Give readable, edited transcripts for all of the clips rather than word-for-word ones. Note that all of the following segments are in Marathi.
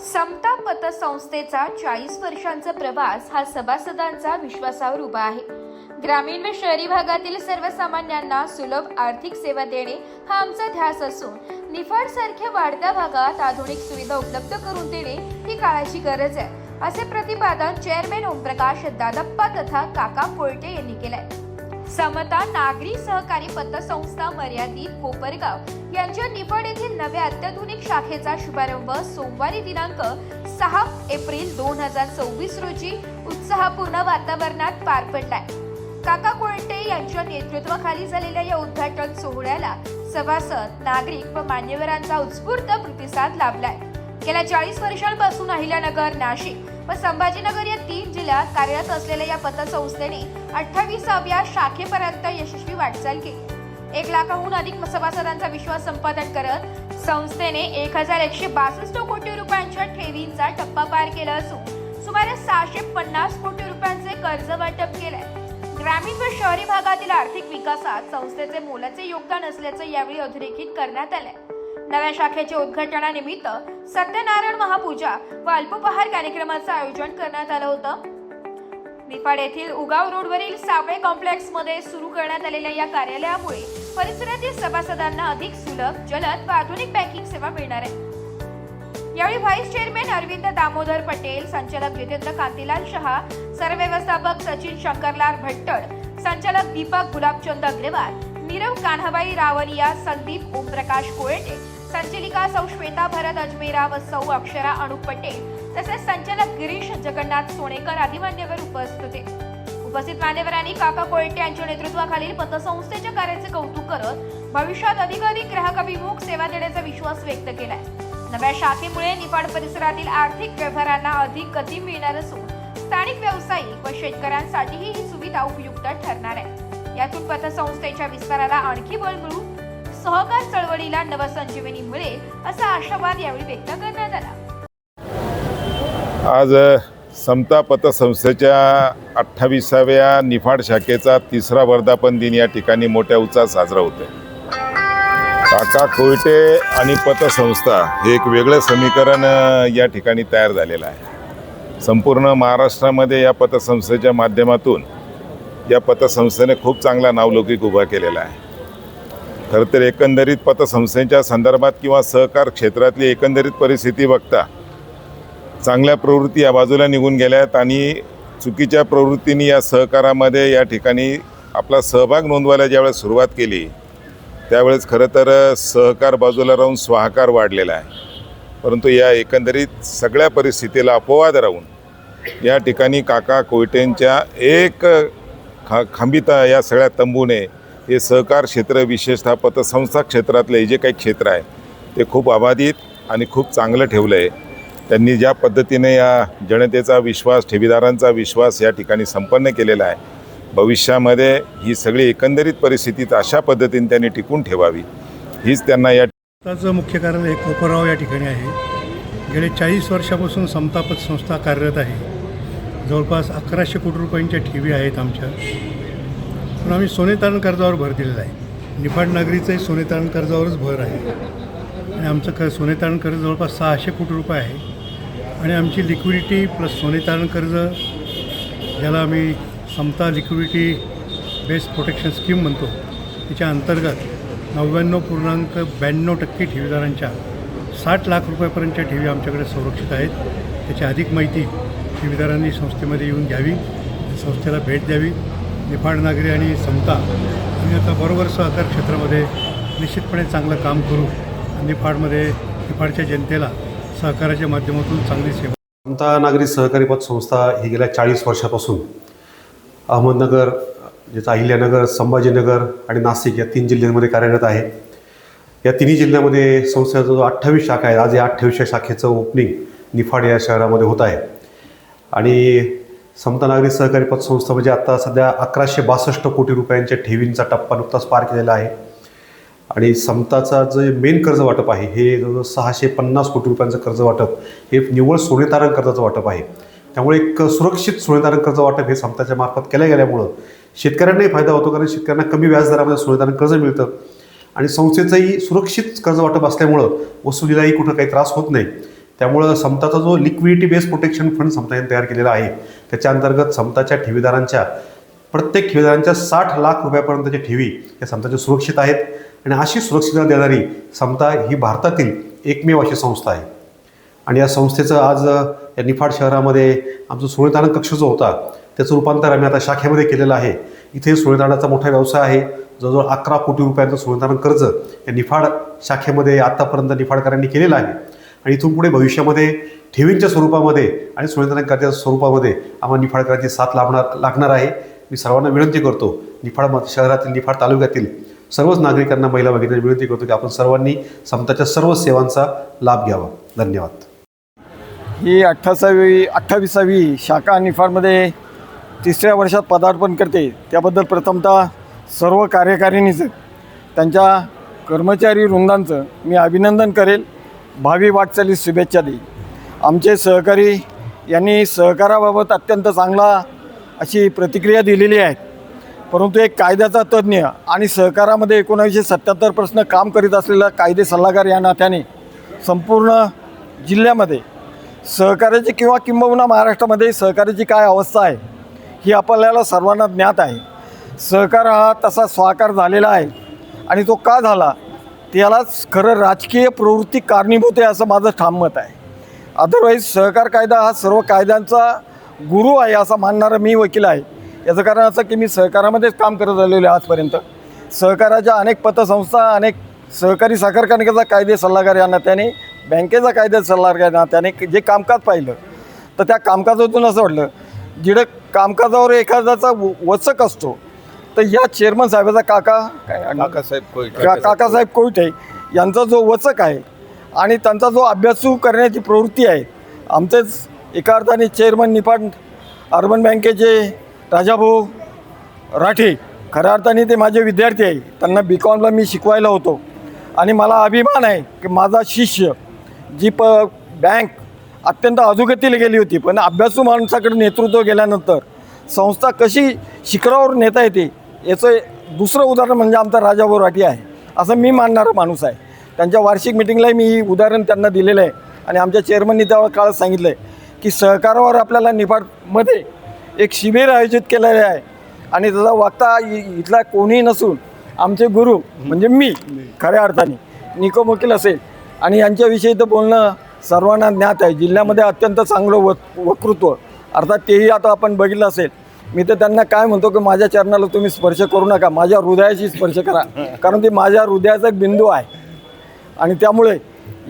समता पतसंस्थेचा 40 वर्षांचा प्रवास हा सभासदांचा विश्वासावर उभा आहे। ग्रामीण व शहरी भागातील सर्वसामान्यांना सुलभ आर्थिक सेवा देणे हा आमचा ध्यास असून निफाड सारख्या वाढत्या भागात आधुनिक सुविधा उपलब्ध करून देणे ही काळाची गरज आहे, असे प्रतिपादन चेअरमॅन ओमप्रकाश दादाप्पा तथा काका कोळटे यांनी केले। समता नागरी सहकारी पतसंस्था मर्यादित कोपरगाव यांच्या निफाड येथील नव्या अत्याधुनिक शाखेचा शुभारंभ सोमवारी दिनांक 6 एप्रिल 2024 रोजी उत्साहपूर्ण वातावरणात पार पडलाय। काका कोळटे यांच्या नेतृत्वाखाली झालेल्या या उद्घाटन सोहळ्याला सभासद, नागरिक व मान्यवरांचा उत्स्फूर्त प्रतिसाद लाभलाय। गेल्या 40 वर्षांपासून अहिल्यानगर, नाशिक व संभाजीनगर या 3 जिल्ह्यात कार्यरत असलेल्या या पतसंस्थेने 28व्या शाखेपर्यंत यशस्वी वाटचाल केली। 1 लाखाहून अधिक सभासदांचा विश्वास संपादन करत संस्थेने 1162 कोटी रुपयांच्या ठेवींचा टप्पा पार केला असून सुमारे 650 कोटी रुपयांचे कर्ज वाटप केलंय। ग्रामीण व शहरी भागातील आर्थिक विकासात संस्थेचे मोलाचे योगदान असल्याचं यावेळी अधोरेखित करण्यात आलंय। नव्या शाखेच्या उद्घाटनानिमित्त सत्यनारायण महापूजा व अल्पोपहार कार्यक्रमाचं आयोजन करण्यात आलं होतं। निफाड येथील उगाव रोडवरील सावळे कॉम्प्लेक्स मध्ये सुरू करण्यात आलेल्या या कार्यालयामुळे परिसरातील सभासदांना अधिक सुलभ, जलद व आधुनिक बँकिंग सेवा मिळणार आहे। यावेळी व्हाईस चेअरमॅन अरविंद दामोदर पटेल, संचालक जितेंद्र कांतीलाल शहा, सरव्यवस्थापक सचिन शंकरलाल भट्टड, संचालक दीपक गुलाबचंद अग्रवाल, नीरव कान्हाबाई रावलिया, संदीप ओमप्रकाश कोळटे, संचालिका सौ श्वेता भरत अजमेरा व सौ अक्षरा अनुप पटेल तसेच संचालक गिरीश जगन्नाथ सोनेकर आदी मान्यवर उपस्थित होते। उपस्थित मान्यवरांनी काका कोळटे यांच्या नेतृत्वाखालील पतसंस्थेच्या कार्याचे कौतुक करत भविष्यात अधिकाधिक ग्राहकाभिमुख सेवा देण्याचा विश्वास व्यक्त केलाय। नव्या शाखेमुळे निफाड परिसरातील आर्थिक व्यवहारांना अधिक गती मिळणार असून स्थानिक व्यावसायिक व शेतकऱ्यांसाठीही ही सुविधा उपयुक्त ठरणार आहे। यातून पतसंस्थेच्या विस्ताराला आणखी बळ मिळून सहकार चळवळीला नवसंजीवनी मिळेल असा आशावाद यावेळी व्यक्त करण्यात आला। आज समता पतसंस्थेच्या 28व्या निफाड शाखेचा 3रा वर्धापन दिन या ठिकाणी मोठ्या उत्साहात साजरा होतोय। काका कोळटे आणि पतसंस्था हे एक वेगळं समीकरण या ठिकाणी तयार झालेलं आहे। संपूर्ण महाराष्ट्रामध्ये या पतसंस्थेच्या माध्यमातून या पतसंस्थेने खूप चांगला नावलौकिक उभा केलेला आहे। खरं तर एकंदरीत पतसंस्थेच्या संदर्भात किंवा सहकार क्षेत्रातली एकंदरीत परिस्थिती बघता चांगल्या प्रवृत्ती या बाजूला निघून गेल्यात आणि चुकीच्या प्रवृत्तींनी या सहकारामध्ये या ठिकाणी आपला सहभाग नोंदवायला ज्यावेळेस सुरुवात केली त्यावेळेस खरं तर सहकार बाजूला राहून स्वाहाकार वाढलेला आहे। परंतु या एकंदरीत सगळ्या परिस्थितीला अपवाद राहून या ठिकाणी काका कोळटेंच्या एक खंबिता या सगळ्या तंबूने हे सहकार क्षेत्र, विशेषतः पतसंस्था क्षेत्रातले जे काही क्षेत्र आहे ते खूप अबाधित आणि खूप चांगलं ठेवलं आहे। त्यांनी ज्या पद्धतीने या जनतेचा विश्वास, ठेवीदारांचा विश्वास या ठिकाणी संपन्न केलेला आहे, भविष्यामध्ये ही सगळी एकंदरीत परिस्थिती अशा पद्धतीने त्यांनी टिकून ठेवावी हीच त्यांना या त्याचं मुख्य कारण हे कोपरगाव या ठिकाणी आहे। गेले 40 वर्षापासून समता पतसंस्था कार्यरत आहे। जवळपास 1100 कोटी रुपयांच्या ठेवी आहेत आमच्या। पण आम्ही सोनेतारण कर्जावर भर दिलेला आहे। निफाड नगरीचंही सोनेतारण कर्जावरच भर आहे आणि आमचं सोनेतारण कर्ज जवळपास 600 कोटी रुपये आहे आणि आमची लिक्विडिटी प्लस सोनेतारण कर्ज, ज्याला आम्ही समता लिक्विडिटी बेस्ड प्रोटेक्शन स्कीम म्हणतो, त्याच्या अंतर्गत 99.92% ठेवीदारांच्या 60 लाख रुपयापर्यंतच्या ठेवी आमच्याकडे संरक्षित आहेत। त्याची अधिक माहिती ठेवीदारांनी संस्थेमध्ये येऊन घ्यावी, संस्थेला भेट द्यावी। निफाड नागरी आणि समता आम्ही आता बरोबर सहकार क्षेत्रामध्ये निश्चितपणे चांगलं काम करू। निफाडच्या जनतेला सहकाराच्या माध्यमातून चांगली सेवा। समता नागरी सहकारी पतसंस्था ही गेल्या 40 वर्षापासून अहमदनगर, ज्याचं अहिल्यानगर, संभाजीनगर आणि नाशिक या 3 जिल्ह्यांमध्ये कार्यरत आहे। या 3 जिल्ह्यामध्ये संस्थेचा जो 28 शाखा आहे, आज या 28व्या शाखेचं ओपनिंग निफाड या शहरामध्ये होत आहे। आणि समता नागरी सहकारी पतसंस्था म्हणजे आता सध्या 1162 कोटी रुपयांच्या ठेवींचा टप्पा नुकताच पार केलेला आहे। आणि समताचा जे मेन कर्ज वाटप आहे हे जवळजवळ 650 कोटी रुपयांचं कर्ज वाटप हे निव्वळ सोनेतारण कर्जाचं वाटप आहे। त्यामुळे एक सुरक्षित सोनेतारण कर्ज वाटप हे समताच्या मार्फत केल्या गेल्यामुळं शेतकऱ्यांनाही फायदा होतो, कारण शेतकऱ्यांना कमी व्याजदरामध्ये सोनेतारण कर्ज मिळतं आणि संस्थेचंही सुरक्षित कर्ज वाटप असल्यामुळं वसुलीलाही कुठं काही त्रास होत नाही। त्यामुळं समताचा जो लिक्विडिटी बेस्ड प्रोटेक्शन फंड समताने तयार केलेला आहे, त्याच्या अंतर्गत समताच्या ठेवीदारांच्या प्रत्येक ठेवीदारांच्या 60 लाख रुपयापर्यंतच्या ठेवी या समताच्या सुरक्षित आहेत. आणि अशी सुरक्षितता देणारी समता ही भारतातील एकमेव अशी संस्था आहे. आणि या संस्थेचं आज या निफाड शहरामध्ये आमचं सोनेतारण कक्ष जो होता त्याचं रूपांतर आम्ही आता शाखेमध्ये केलेलं आहे. इथे सोनेतारणाचा मोठा व्यवसाय आहे. जवळजवळ 11 कोटी रुपयांचं सोनेतारण कर्ज या निफाड शाखेमध्ये आत्तापर्यंत निफाडकरांनी केलेलं आहे. आणि इथून पुढे भविष्यामध्ये ठेवींच्या स्वरूपामध्ये आणि सोनेतारण कर्जाच्या स्वरूपामध्ये आम्हाला निफाडकरांची साथ लागणार आहे. मी सर्वांना विनंती करतो, निफाड शहरातील निफाड तालुक्यातील सर्वच नागरिकांना, महिला भगिनींना विनंती करतो की आपण सर्वांनी समताच्या सर्व सेवांचा लाभ घ्यावा. धन्यवाद. ही 28वी शाखा निफाडमध्ये 3ऱ्या वर्षात पदार्पण करते. त्याबद्दल प्रथमतः सर्व कार्यकारिणीचं, त्यांच्या कर्मचारी वृंदांचं मी अभिनंदन करेल. भावी वाटचालीस शुभेच्छा देईल. आमचे सहकारी यांनी सहकाराबाबत अत्यंत चांगला अशी प्रतिक्रिया दिलेली आहे. परंतु एक कायद्याचा तज्ज्ञ आणि सहकारामध्ये 1977 काम करीत असलेला कायदे सल्लागार या नात्याने संपूर्ण जिल्ह्यामध्ये सहकार्याची किंबहुना महाराष्ट्रामध्ये सहकार्याची काय अवस्था आहे ही आपल्याला सर्वांना ज्ञात आहे. सहकार हा तसा स्वाकार झालेला आहे आणि तो का झाला त्यालाच खरं राजकीय प्रवृत्ती कारणीभूत आहे असं माझं ठाम मत आहे. अदरवाईज सहकार कायदा हा सर्व कायद्यांचा गुरु आहे असं मानणारा मी वकील आहे. याचं कारण असं की मी सहकारामध्येच काम करत आलेलो आहे आजपर्यंत. सहकाराच्या अनेक पतसंस्था, अनेक सहकारी साखर कारखान्याचा कायदे सल्लागार या नात्याने, बँकेचा कायदे सल्लागार या नात्याने जे कामकाज पाहिलं तर त्या कामकाजातून असं वाटलं जिकडं कामकाजावर एखाद्याचा वचक असतो तर या चेअरमन साहेबाचा काकासाहेब कोयटे यांचा जो वचक आहे आणि त्यांचा जो अभ्यासू करण्याची प्रवृत्ती आहे. आमचेच एका अर्थाने चेअरमन निफाड अर्बन बँकेचे राजाभाऊ राठे, खऱ्या अर्थाने ते माझे विद्यार्थी आहे. त्यांना BComला मी शिकवायला होतो आणि मला अभिमान आहे की माझा शिष्य जी बँक अत्यंत अधोगतीला गेली होती पण अभ्यासू माणसाकडे नेतृत्व गेल्यानंतर संस्था कशी शिखरावर नेता येते याचं दुसरं उदाहरण म्हणजे आमचा राजाभाऊ राठे आहे असं मी मानणारा माणूस आहे. त्यांच्या वार्षिक मिटिंगलाही मी ही उदाहरण त्यांना दिलेलं आहे. आणि आमच्या चेअरमननी त्या काळात सांगितलं आहे की सहकारावर आपल्याला निफाडमध्ये एक शिबिर आयोजित केलेले आहे आणि त्याचा वक्ता इथला कोणीही नसून आमचे गुरु म्हणजे मी खऱ्या अर्थाने निकम वकील असेल आणि यांच्याविषयी तर बोलणं सर्वांना ज्ञात आहे. जिल्ह्यामध्ये अत्यंत चांगलं वक्तृत्व अर्थात तेही आता आपण बघितलं असेल. मी तर त्यांना काय म्हणतो की माझ्या चरणाला तुम्ही स्पर्श करू नका, माझ्या हृदयाशी स्पर्श करा, कारण ती माझ्या हृदयाचा एक बिंदू आहे. आणि त्यामुळे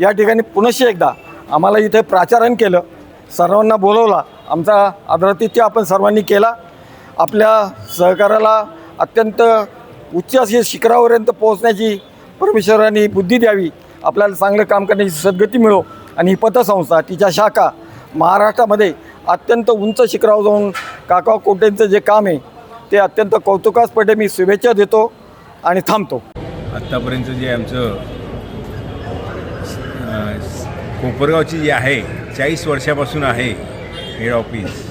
या ठिकाणी पुनश्च एकदा आम्हाला इथे प्राचारण केलं, सर्वांना बोलवला, आमचा आदरातिथ्य आपण सर्वांनी केला. आपल्या सहकाराला अत्यंत उच्च अशी शिखरापर्यंत पोहोचण्याची परमेश्वरांनी बुद्धी द्यावी, आपल्याला चांगलं काम करण्याची सद्गती मिळो आणि ही पतसंस्था तिच्या शाखा महाराष्ट्रामध्ये अत्यंत उंच शिखरावर जाऊन काका कोटेंचं जे काम आहे ते अत्यंत कौतुकास्पद. मी शुभेच्छा देतो आणि थांबतो. आत्तापर्यंत जे आमचं कोपरगावची जी आहे 40 वर्षापासून आहे हेड ऑफिस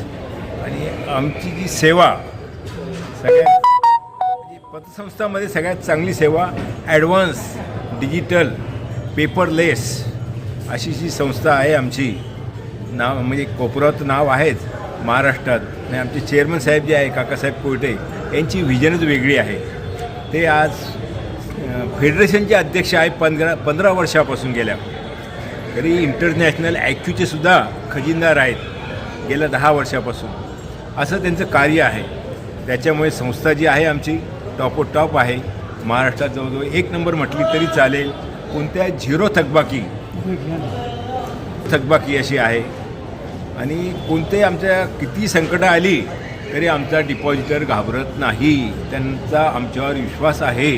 आणि आमची जी सेवा सगळ्यात म्हणजे पतसंस्थामध्ये सगळ्यात चांगली सेवा ॲडव्हान्स डिजिटल पेपरलेस अशी जी संस्था आहे आमची. नाव म्हणजे कोपरात नाव आहेच महाराष्ट्रात. आणि आमचे चेअरमन साहेब जे आहे काकासाहेब कोयटे यांची व्हिजनच वेगळी आहे. ते आज फेडरेशनचे अध्यक्ष आहे 15 वर्षापासून गेल्या. तरी इंटरनॅशनल IQचे सुद्धा खजिनदार आहेत गेल्या 10 वर्षापासून. असं त्यांचं कार्य आहे. त्याच्यामुळे संस्था जी आहे आमची टॉप आहे. महाराष्ट्रात जवळजवळ 1 नंबर म्हटली तरी चालेल. कोणत्या झिरो थकबाकी अशी आहे. आणि कोणते आमच्या किती संकटं आली तरी आमचा डिपॉझिटर घाबरत नाही. त्यांचा आमच्यावर विश्वास आहे.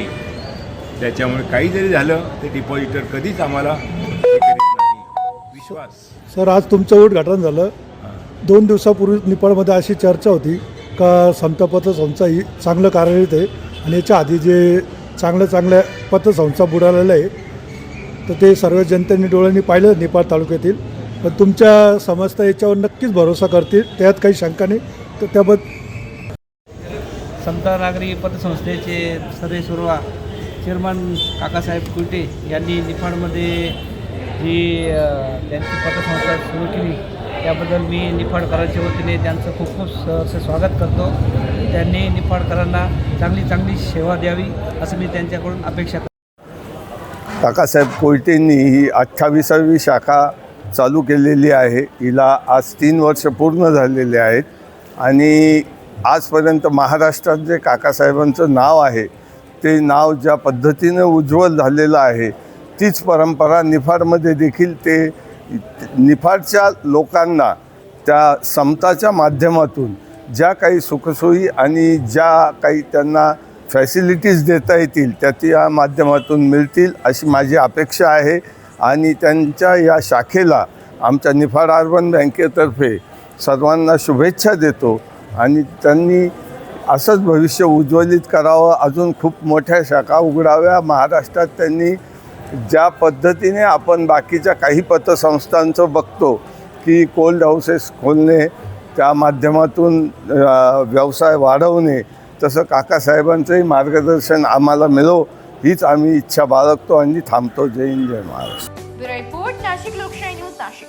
त्याच्यामुळे काही जरी झालं ते डिपॉझिटर कधीच आम्हाला हे करीत नाही. विश्वास. सर, आज तुमचं उद्घाटन झालं. 2 दिवसापूर्वी निफाडमध्ये अशी चर्चा होती का समता पतसंस्था ही चांगलं कार्यरत आहे आणि याच्या आधी जे चांगल्या पतसंस्था बुडालेल्या आहे तर ते सर्व जनतेने डोळ्यांनी पाहिलं निफाड तालुक्यातील. पण तुमच्या संस्था याच्यावर नक्कीच भरोसा करतील, त्यात काही शंका नाही. तर त्याबद्दल समता नागरी पतसंस्थेचे सर्वेसर्वा चेअरमन काकासाहेब कोयटे यांनी निफाडमध्ये जी त्यांची पतसंस्था सुरू केली त्याबद्दल मी निफाडकरांच्या वतीने त्यांचं खूप खूप सहर्ष स्वागत करतो. त्यांनी निफाडकरांना चांगली सेवा द्यावी असं मी त्यांच्याकडून अपेक्षा करतो. काकासाहेब कोयटेंनी ही 28वी शाखा चालू केलेली आहे. हिला आज 3 वर्ष पूर्ण झालेले आहेत आणि आजपर्यंत महाराष्ट्रात जे काकासाहेबांचं नाव आहे ते नाव ज्या पद्धतीनं उज्ज्वल झालेलं आहे तीच परंपरा निफाडमध्ये देखील ते निफाडच्या लोकांना त्या समताच्या माध्यमातून ज्या काही सुखसोयी आणि ज्या काही त्यांना फॅसिलिटीज देता येतील त्या या माध्यमातून मिळतील अशी माझी अपेक्षा आहे. आणि त्यांच्या या शाखेला आमच्या निफाड अर्बन बँकेतर्फे सर्वांना शुभेच्छा देतो आणि त्यांनी असंच भविष्य उज्ज्वलित करावं, अजून खूप मोठ्या शाखा उघडाव्या महाराष्ट्रात. त्यांनी ज्या पद्धतीने आपण बाकीच्या काही पतसंस्थांचं बघतो की कोल्ड हाऊसेस खोलणे त्या माध्यमातून व्यवसाय वाढवणे, तसं काकासाहेबांचंही मार्गदर्शन आम्हाला मिळो हीच आम्ही इच्छा बाळगतो आणि थांबतो. जय हिंद, जय महाराष्ट्र. ब्युरो रिपोर्ट, नाशिक लोकशाही न्यूज, नाशिक.